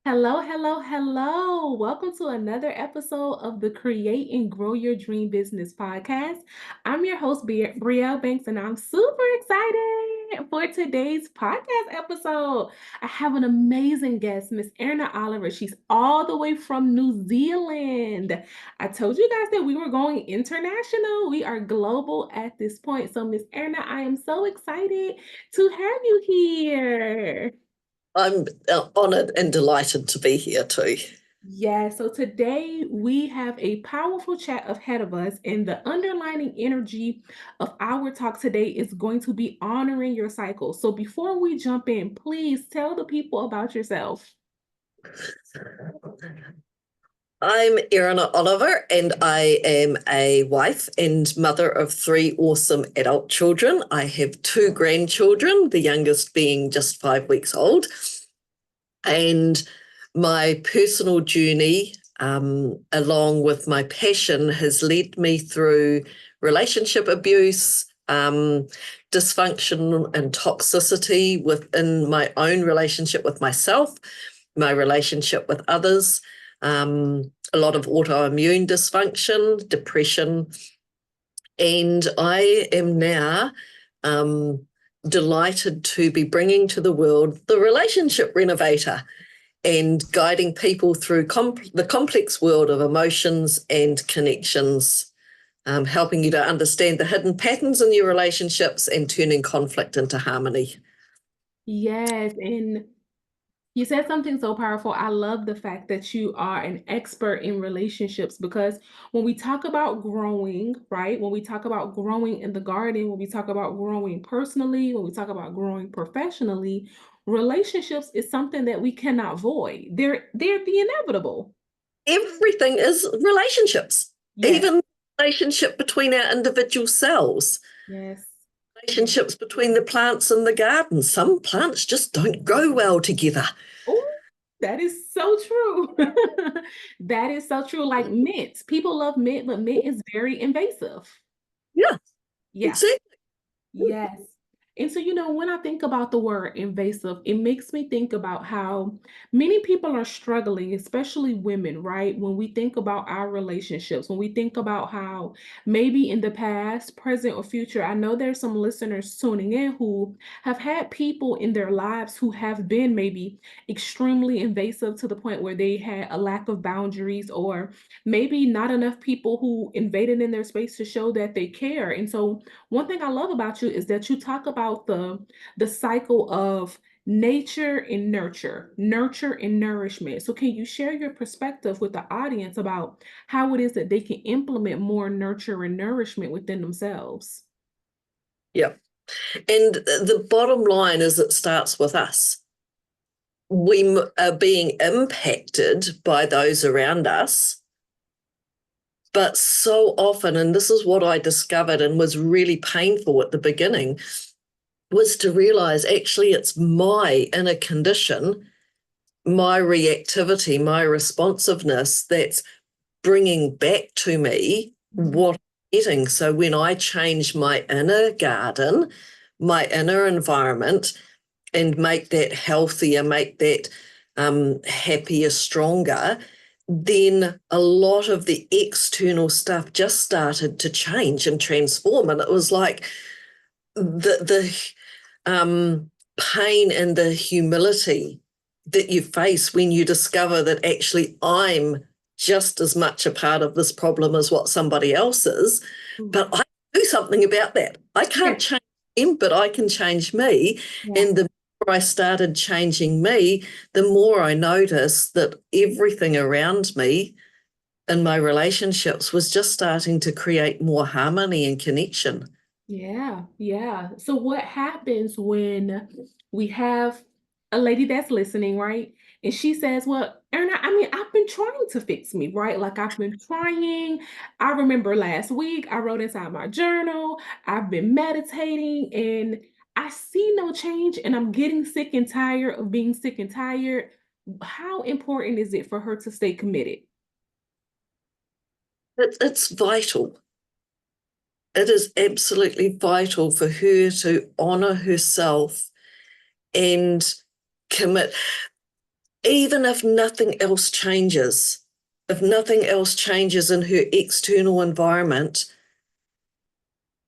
Hello, hello, hello. Welcome to another episode of the Create and Grow Your Dream Business podcast. I'm your host, Breye'l Banks, and I'm super excited for today's podcast episode. I have an amazing guest, Miss Erena Oliver. She's all the way from New Zealand. I told you guys that we were going international. We are global at this point. So, Miss Erena, I am so excited to have you here. I'm honoured and delighted to be here too. Yeah, so today we have a powerful chat ahead of us, and the underlining energy of our talk today is going to be honoring your cycle. So before we jump in, please tell the people about yourself. I'm Erena Oliver, and I am a wife and mother of three awesome adult children. I have two grandchildren, the youngest being just 5 weeks old. And my personal journey, along with my passion, has led me through relationship abuse, dysfunction and toxicity within my own relationship with myself, my relationship with others, a lot of autoimmune dysfunction, depression. And I am now delighted to be bringing to the world the relationship renovator and guiding people through the complex world of emotions and connections, helping you to understand the hidden patterns in your relationships and turning conflict into harmony. Yes, and you said something so powerful. I love the fact that you are an expert in relationships because when we talk about growing, right? When we talk about growing in the garden, when we talk about growing personally, when we talk about growing professionally, relationships is something that we cannot avoid. They're the inevitable. Everything is relationships, Yes, even relationship between our individual cells, yes. relationships between the plants in the garden. Some plants just don't go well together. Oh, that is so true. That is so true. Like mint. People love mint, but mint is very invasive. Yeah, Yeah. exactly. Yes. And so, when I think about the word invasive, it makes me think about how many people are struggling, especially women, right? When we think about our relationships, when we think about how maybe in the past, present, or future, I know there's some listeners tuning in who have had people in their lives who have been maybe extremely invasive to the point where they had a lack of boundaries, or maybe not enough people who invaded in their space to show that they care. And so, one thing I love about you is that you talk about the cycle of nature and nurture, nurture and nourishment. So can you share your perspective with the audience about how it is that they can implement more nurture and nourishment within themselves? Yeah. And the bottom line is it starts with us. We are being impacted by those around us. But so often, and this is what I discovered and was really painful at the beginning, was to realize actually it's my inner condition, my reactivity, my responsiveness that's bringing back to me Mhm. what I'm getting. So when I change my inner garden, my inner environment, and make that healthier, make that happier, stronger, then a lot of the external stuff just started to change and transform. And it was like the pain and the humility that you face when you discover that actually I'm just as much a part of this problem as what somebody else is, but I do something about that. I can't Yeah. change him, but I can change me. Yeah. And the more I started changing me, the more I noticed that everything around me in my relationships was just starting to create more harmony and connection. Yeah, yeah. So what happens when we have a lady that's listening, right? And she says, "Well, Erna, I mean, I've been trying to fix me, right? Like I've been trying. I remember last week I wrote inside my journal, I've been meditating and I see no change and I'm getting sick and tired of being sick and tired." How important is it for her to stay committed? It's vital. It is absolutely vital for her to honor herself and commit. even if nothing else changes, if nothing else changes in her external environment,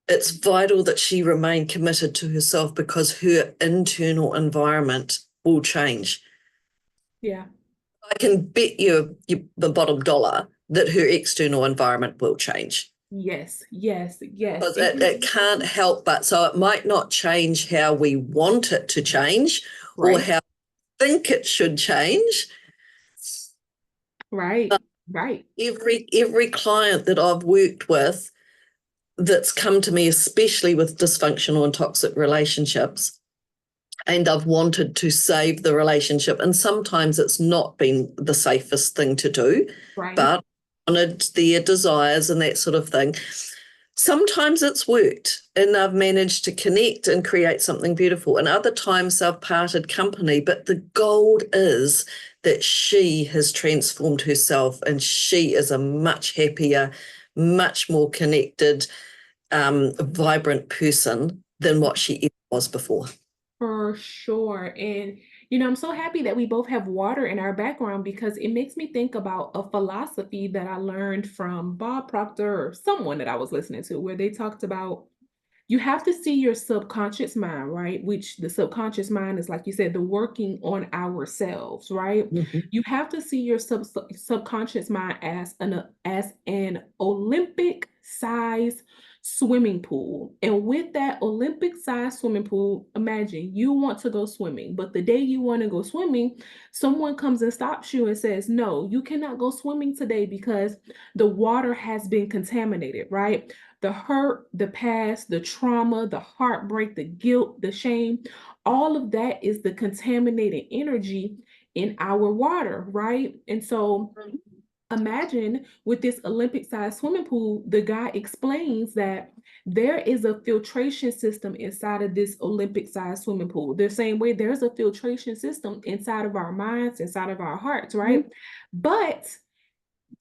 it's vital that she remain committed to herself, because her internal environment will change. Yeah. I can bet you the bottom dollar that her external environment will change. Yes, yes, yes. Because it can't help but, so it might not change how we want it to change or Right, how we think it should change. right, right, Every client that I've worked with that's come to me, especially with dysfunctional and toxic relationships, and I've wanted to save the relationship, and sometimes it's not been the safest thing to do, right. but honored their desires and that sort of thing. Sometimes it's worked and they've managed to connect and create something beautiful, and other times they've parted company, but the gold is that she has transformed herself and she is a much happier, much more connected, vibrant person than what she ever was before. For sure. And, I'm so happy that we both have water in our background because it makes me think about a philosophy that I learned from Bob Proctor or someone that I was listening to, where they talked about you have to see your subconscious mind, right? Which the subconscious mind is, like you said, the working on ourselves, right? Mhm. You have to see your subconscious mind as an Olympic size swimming pool. And with that Olympic size swimming pool, imagine you want to go swimming, but the day you want to go swimming, someone comes and stops you and says, "No, you cannot go swimming today because the water has been contaminated," right? The hurt, the past, the trauma, the heartbreak, the guilt, the shame, all of that is the contaminated energy in our water, right? And so imagine with this Olympic sized swimming pool, the guy explains that there is a filtration system inside of this Olympic sized swimming pool. The same way there's a filtration system inside of our minds, inside of our hearts, right? But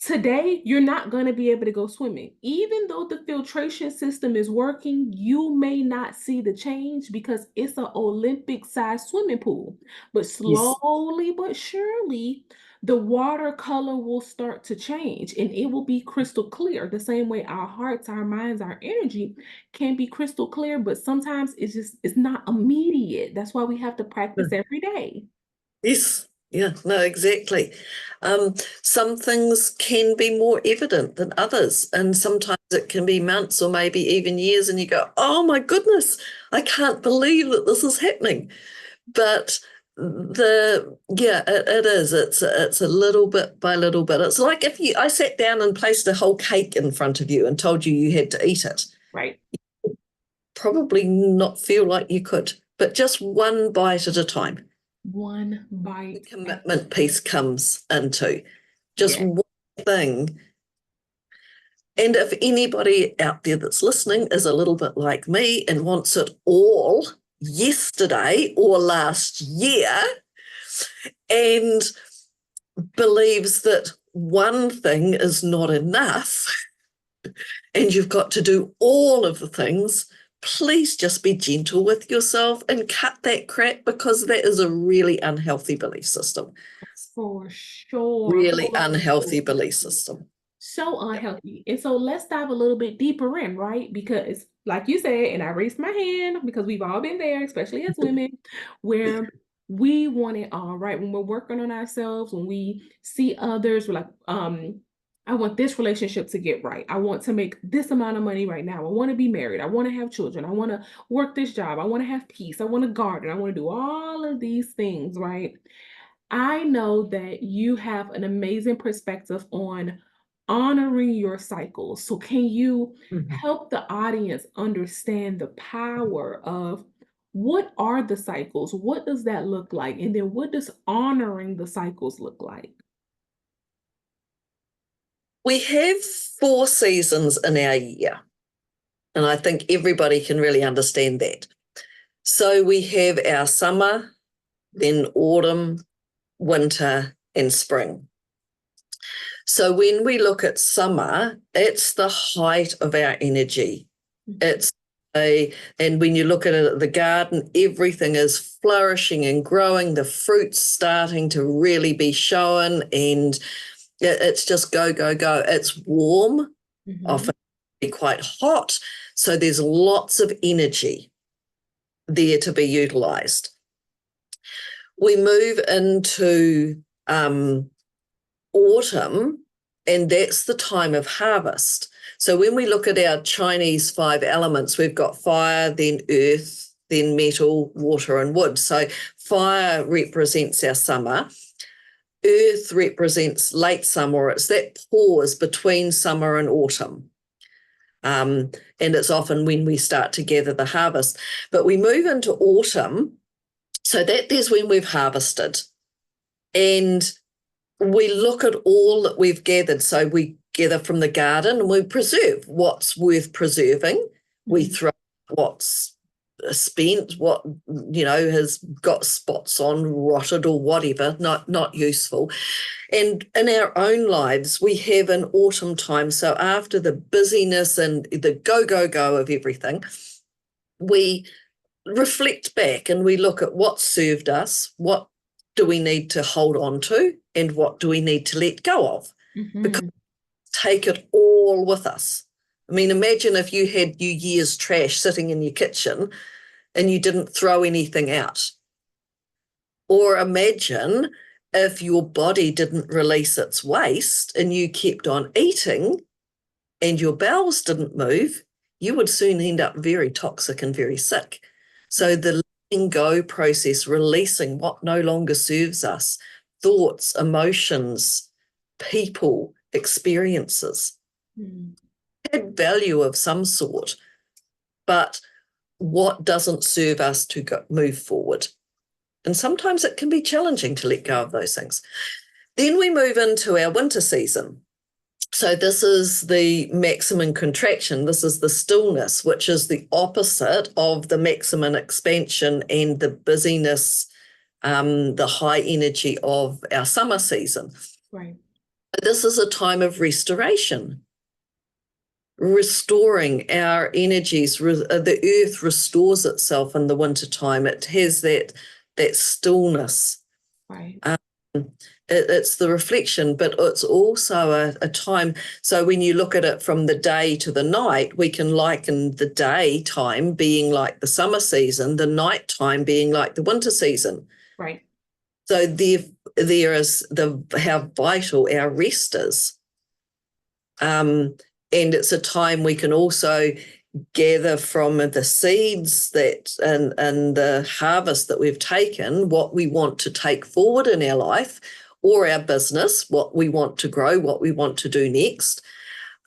today, you're not going to be able to go swimming. Even though the filtration system is working, you may not see the change because it's an Olympic sized swimming pool. But Yes. slowly but surely, the water color will start to change and it will be crystal clear. The same way our hearts, our minds, our energy can be crystal clear, but sometimes it's not immediate. That's why we have to practice every day. Yes. Yeah, no, exactly. Some things can be more evident than others, and sometimes it can be months or maybe even years, and you go, "Oh my goodness, I can't believe that this is happening." But it is. It's a little bit by little bit. It's like if I sat down and placed a whole cake in front of you and told you you had to eat it, Right. probably not feel like you could, but just one bite at a time. One The bite at a commitment piece comes into just yeah. one thing. And if anybody out there that's listening is a little bit like me and wants it all yesterday or last year and believes that one thing is not enough and you've got to do all of the things, please just be gentle with yourself and cut that crap, because that is a really unhealthy belief system. For sure, Really for unhealthy sure. belief system. So Yep. unhealthy. And so let's dive a little bit deeper in, right? Because, like you said, and I raised my hand because we've all been there, especially as women, where we want it all, right? When we're working on ourselves, when we see others, we're like, I want this relationship to get right. I want to make this amount of money right now. I want to be married. I want to have children. I want to work this job. I want to have peace. I want to garden. I want to do all of these things, right? I know that you have an amazing perspective on honoring your cycles. So, can you Mhm. help the audience understand the power of what are the cycles? What does that look like? And then, what does honoring the cycles look like? We have 4 seasons in our year, and I think everybody can really understand that. So we have our summer, then autumn, winter, and spring. So when we look at summer, it's the height of our energy. Mhm. It's And when you look at it at the garden, everything is flourishing and growing. The fruit's starting to really be shown, and it's just go, go, go. It's warm, Mhm. often quite hot. So there's lots of energy there to be utilized. We move into autumn, and that's the time of harvest. So when we look at our Chinese 5 elements, we've got fire, then earth, then metal, water, and wood. So fire represents our summer. Earth represents late summer. It's that pause between summer and autumn. And it's often when we start to gather the harvest. But we move into autumn, so that there's when we've harvested. And we look at all that we've gathered. So we gather from the garden and we preserve what's worth preserving. We Mhm. throw what's spent, what has got spots on, rotted or whatever, not useful. And in our own lives, we have an autumn time. So after the busyness and the go, go, go of everything, we reflect back and we look at what served us, what do we need to hold on to, and what do we need to let go of? Because Mhm. take it all with us. I mean, imagine if you had New Year's trash sitting in your kitchen and you didn't throw anything out. Or imagine if your body didn't release its waste and you kept on eating and your bowels didn't move, you would soon end up very toxic and very sick. So the letting go process, releasing what no longer serves us, thoughts, emotions, people, experiences, Mhm. had value of some sort, but what doesn't serve us to move forward? And sometimes it can be challenging to let go of those things. Then we move into our winter season. So this is the maximum contraction. This is the stillness, which is the opposite of the maximum expansion and the busyness, the high energy of our summer season. Right. This is a time of restoration, restoring our energies. The earth restores itself in the winter time. It has that stillness. Right. Um, it's the reflection, but it's also a time. So when you look at it from the day to the night, we can liken the daytime being like the summer season, the nighttime being like the winter season. Right. So there is how vital our rest is. And it's a time we can also gather from the seeds that and the harvest that we've taken, what we want to take forward in our life or our business, what we want to grow, what we want to do next.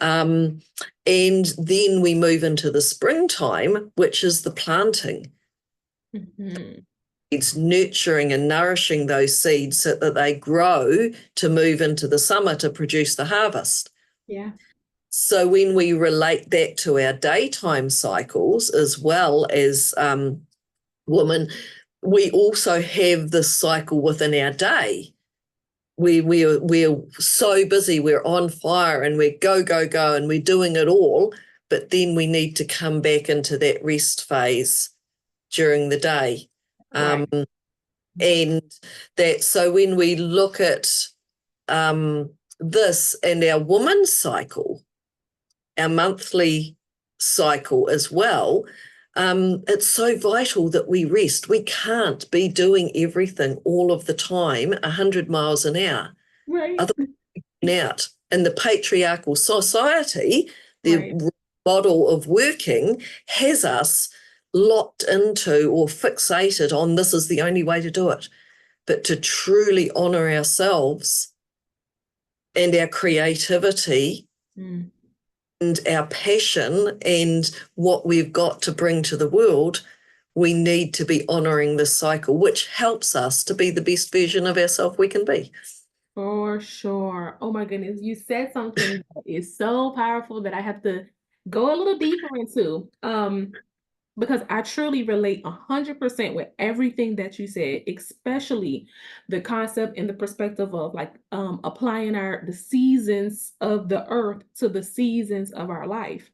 And then we move into the springtime, which is the planting. Mhm. It's nurturing and nourishing those seeds so that they grow to move into the summer to produce the harvest. Yeah. So when we relate that to our daytime cycles as well as women, we also have this cycle within our day. We're so busy, we're on fire, and we're go, go, go, and we're doing it all. But then we need to come back into that rest phase during the day. Right. And that, so when we look at this and our woman's cycle, our monthly cycle as well, it's so vital that we rest. We can't be doing everything all of the time, 100 miles an hour. Right. Otherwise, out in the patriarchal society, Right. the model of working has us locked into or fixated on this is the only way to do it. But to truly honor ourselves and our creativity Mm. and our passion and what we've got to bring to the world, we need to be honoring this cycle, which helps us to be the best version of ourselves we can be. For sure. Oh my goodness. You said something that is so powerful that I have to go a little deeper into. because I truly relate 100% with everything that you said, especially the concept and the perspective of like applying the seasons of the earth to the seasons of our life.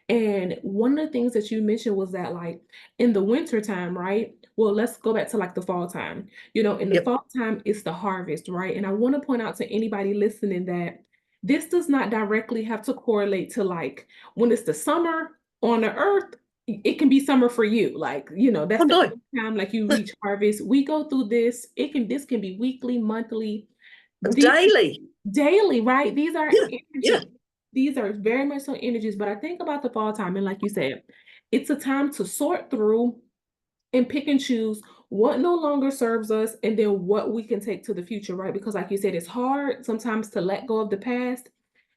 And one of the things that you mentioned was that like in the winter time, right? Well, let's go back to like the fall time. You know, in the Yep. fall time, it's the harvest, right? And I want to point out to anybody listening that this does not directly have to correlate to like when it's the summer on the earth, it can be summer for you. Like, you know, Oh that's the no, time like you reach harvest. We go through this. This can be weekly, monthly, these daily. daily, right? These are Yeah, yeah, energies. These are very much so energies. But I think about the fall time, and like you said, it's a time to sort through and pick and choose what no longer serves us and then what we can take to the future, right? Because like you said, it's hard sometimes to let go of the past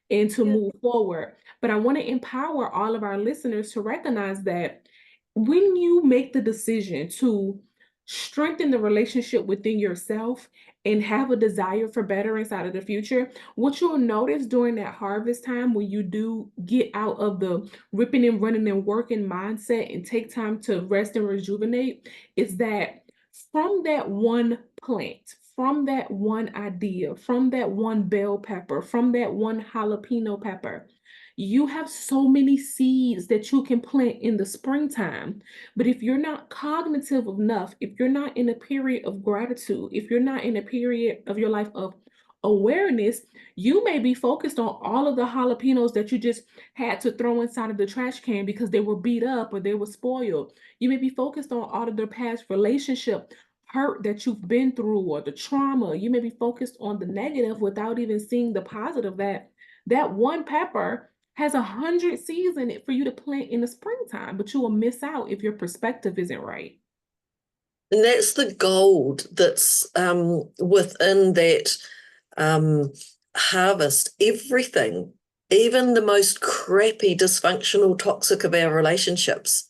and to yeah. move forward. But I want to empower all of our listeners to recognize that when you make the decision to strengthen the relationship within yourself and have a desire for better inside of the future, what you'll notice during that harvest time when you do get out of the ripping and running and working mindset and take time to rest and rejuvenate is that from that one plant, from that one idea, from that one bell pepper, from that one jalapeno pepper, you have so many seeds that you can plant in the springtime. But if you're not cognitive enough, if you're not in a period of gratitude, if you're not in a period of your life of awareness, you may be focused on all of the jalapenos that you just had to throw inside of the trash can because they were beat up or they were spoiled. You may be focused on all of the past relationship hurt that you've been through or the trauma. You may be focused on the negative without even seeing the positive that that one pepper has 100 seeds in it for you to plant in the springtime, but you will miss out if your perspective isn't right. And that's the gold that's within that um, harvest. Everything, even the most crappy, dysfunctional, toxic of our relationships,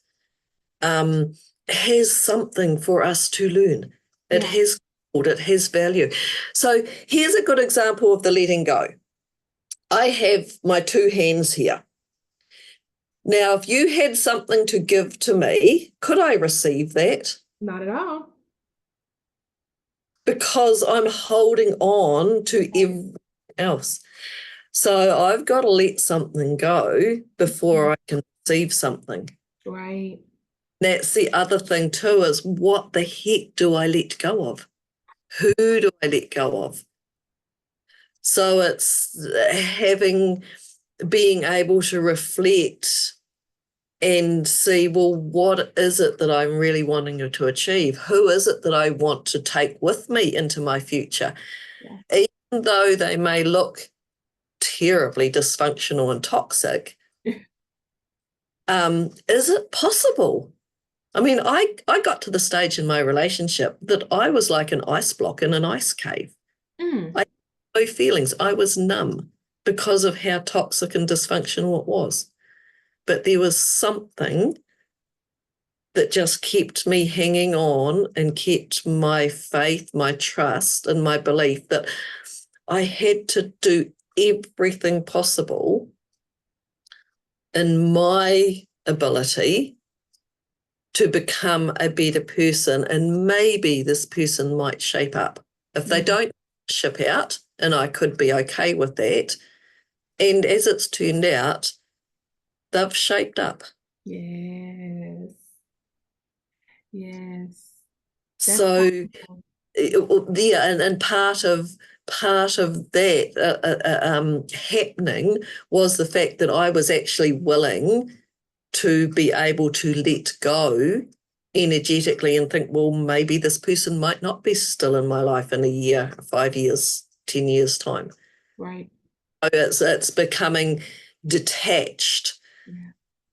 um, has something for us to learn. It Yeah, has gold, it has value. So here's a good example of the letting go. I have my two hands here. Now, if you had something to give to me, could I receive that? not at all. Because I'm holding on to Right. everything else. So I've got to let something go before I can receive something. Right. That's the other thing too, is what the heck do I let go of? Who do I let go of? So it's being able to reflect and see, well, what is it that I'm really wanting to achieve? Who is it that I want to take with me into my future? Yeah. Even though they may look terribly dysfunctional and toxic, is it possible? I mean, I got to the stage in my relationship that I was like an ice block in an ice cave. Mm, I had no feelings. I was numb because of how toxic and dysfunctional it was. But there was something that just kept me hanging on and kept my faith, my trust, and my belief that I had to do everything possible in my ability to become a better person. And maybe this person might shape up. If they yeah. don't ship out, and I could be okay with that. And as it's turned out, they've shaped up. Yes. Yes. That's So powerful. yeah, and part of that happening was the fact that I was actually willing to be able to let go energetically and think, well, maybe this person might not be still in my life in a year, 5 years, 10 years time. Right. So it's becoming detached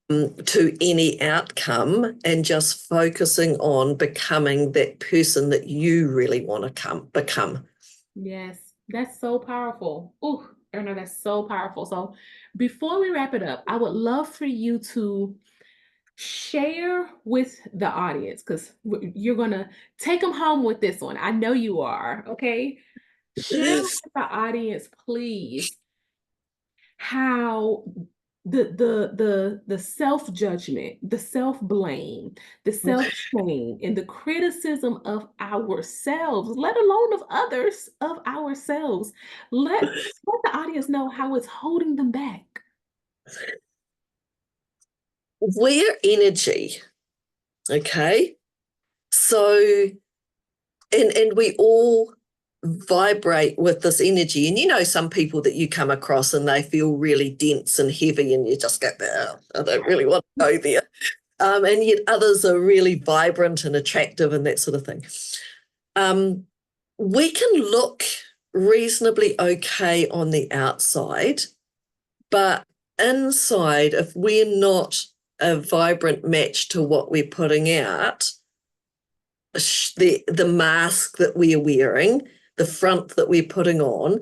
Yeah. to any outcome and just focusing on becoming that person that you really want to become. Yes. That's so powerful. Oh, Erna, that's so powerful. So before we wrap it up, I would love for you to share with the audience because you're going to take them home with this one. I know you are. Okay. Share with the audience, please, how the self-judgment, the self-blame, the self-shame, and the criticism of ourselves, let alone of others, of ourselves. Let the audience know how it's holding them back. We're energy, okay? So, and we all vibrate with this energy. And you know, some people that you come across and they feel really dense and heavy, and you just go, "Oh, I don't really want to go there." And yet others are really vibrant and attractive and that sort of thing. Um, we can look reasonably okay on the outside, but inside, if we're not a vibrant match to what we're putting out, the mask that we're wearing, the front that we're putting on,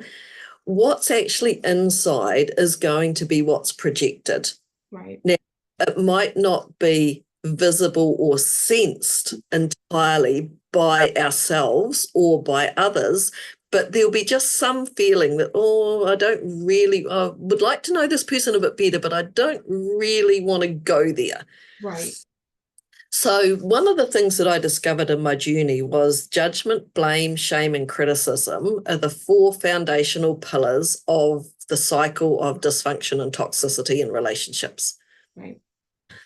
what's actually inside is going to be what's projected. Right, Now, it might not be visible or sensed entirely by ourselves or by others, but there'll be just some feeling that, oh, I would like to know this person a bit better, but I don't really want to go there. right, So, one of the things that I discovered in my journey was judgment, blame, shame, and criticism are the four foundational pillars of the cycle of dysfunction and toxicity in relationships. right,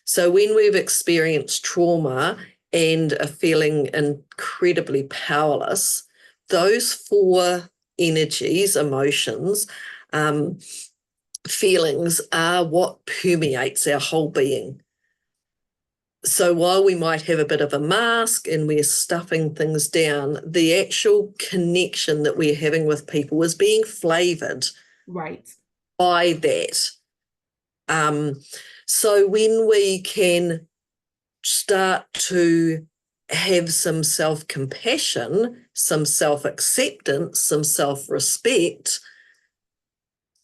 So, when we've experienced trauma and are feeling incredibly powerless, those four energies, emotions, um, feelings are what permeates our whole being. So while we might have a bit of a mask and we're stuffing things down, the actual connection that we're having with people is being flavored right, by that. Um, so when we can start to have some self-compassion, some self-acceptance, some self-respect,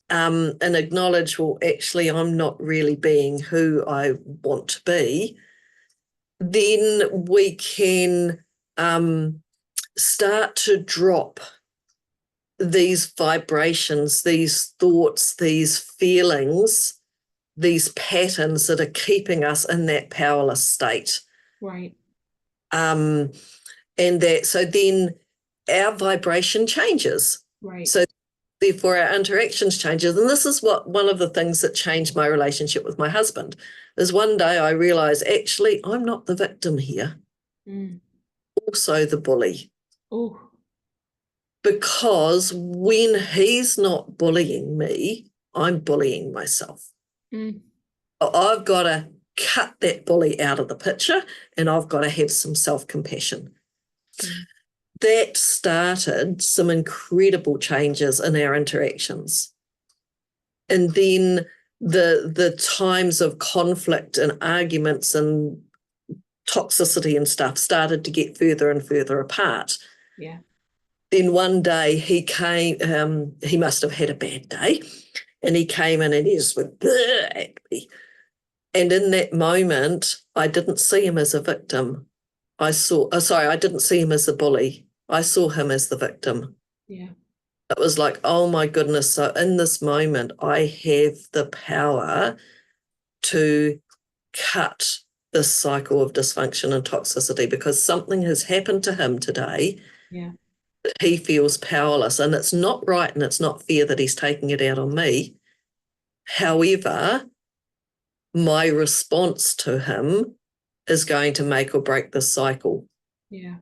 and acknowledge, well, actually, I'm not really being who I want to be, then we can start to drop these vibrations, these thoughts, these feelings, these patterns that are keeping us in that powerless state. right, Um, and that, so then our vibration changes. right. So therefore our interactions changes. And this is what one of the things that changed my relationship with my husband is one day I realized, actually, I'm not the victim here, Mm. also the bully. Oh, Because when he's not bullying me, I'm bullying myself. mm, I've got to cut that bully out of the picture and I've got to have some self-compassion. yeah, That started some incredible changes in our interactions. And then the times of conflict and arguments and toxicity and stuff started to get further and further apart. yeah, Then one day he came, he must have had a bad day, and he came in and he just went at me. And in that moment, I didn't see him as a victim. I didn't see him as the bully. I saw him as the victim. yeah, It was like, oh my goodness. So in this moment, I have the power to cut this cycle of dysfunction and toxicity because something has happened to him today. yeah, He feels powerless, and it's not right and it's not fair that he's taking it out on me. However, my response to him is going to make or break this cycle. yeah,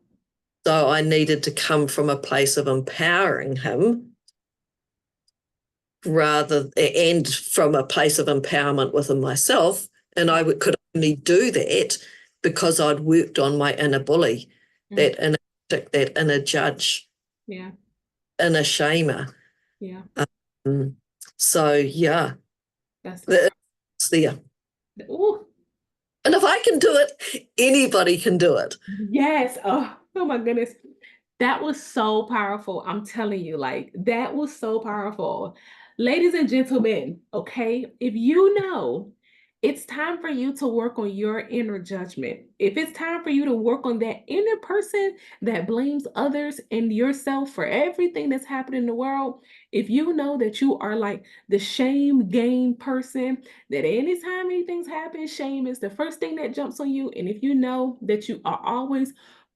So I needed to come from a place of empowering him and from a place of empowerment within myself. And yeah, could only do that because I'd worked on my inner bully, mm, that inner critic, that inner judge, yeah, inner shamer. yeah. Um, so yeah, That's power. it's there. Oh, And if I can do it, anybody can do it. yes. Oh my goodness. That was so powerful. I'm telling you, like, that was so powerful. Ladies and gentlemen, okay, it's time for you to work on your inner judgment. If it's time for you to work on that inner person that blames others and yourself for everything that's happening in the world, if you know that you are like the shame game person, that anytime anything's happen, shame is the first thing that jumps on you. And if you know that you are always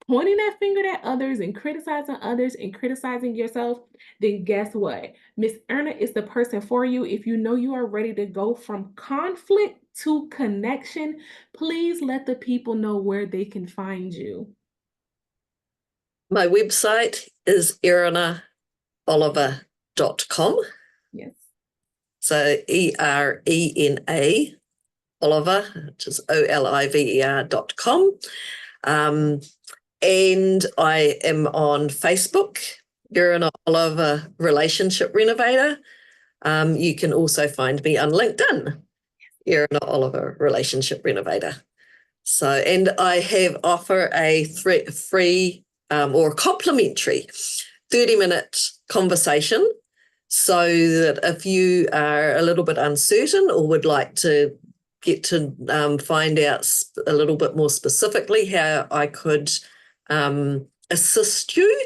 pointing that finger at others and criticizing yourself, then guess what? Miss Erna is the person for you. If you know you are ready to go from conflict to connection, please let the people know where they can find you. My website is erenaoliver.com. Yes. So Erena Oliver, which is oliver.com. And I am on Facebook, Erena Oliver Relationship Renovator. You can also find me on LinkedIn, Erena Oliver Relationship Renovator. So, and I have offer a free or complimentary 30-minute conversation, so that if you are a little bit uncertain or would like to get to find out a little bit more specifically how I could assist you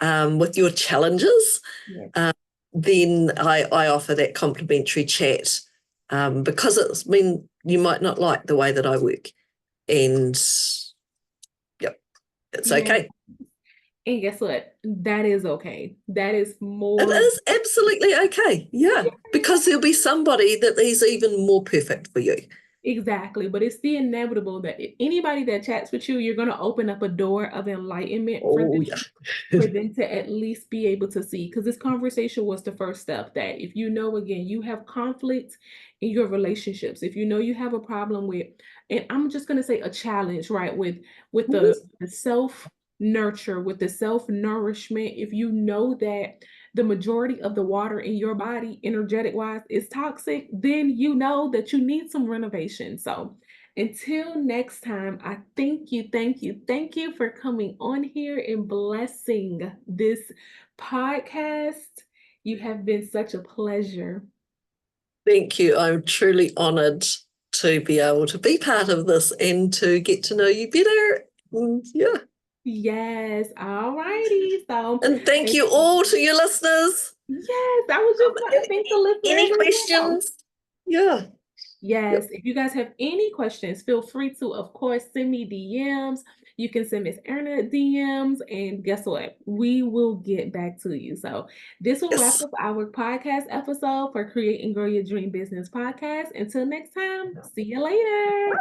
with your challenges, Yes. then I offer that complimentary chat, because you might not like the way that I work, and yep, it's Yeah. okay. And guess what? That is okay. That is It more. is absolutely okay. Yeah, because there'll be somebody that is even more perfect for you. Exactly, but it's the inevitable that anybody that chats with you, you're going to open up a door of enlightenment Oh, yeah. for them to at least be able to see. Because this conversation was the first step. That if you know, again, you have conflict in your relationships, if you know you have a problem with, and I'm just going to say a challenge, right, with the self nurture, with the self nourishment, if you know that the majority of the water in your body, energetic wise, is toxic, then you know that you need some renovation. So until next time, I thank you for coming on here and blessing this podcast. You have been such a pleasure. Thank you. I'm truly honored to be able to be part of this and to get to know you better. Yeah. Yes, all righty. So, And thank if, you all to your listeners. yes, I was just want to thank the listeners Any as well. questions? Yeah. Yes, Yep. if you guys have any questions, feel free to, of course, send me DMs. You can send Miss Erna DMs, and guess what? We will get back to you. So, this will wrap Yes. up our podcast episode for Create and Grow Your Dream Business podcast. Until next time, see you later.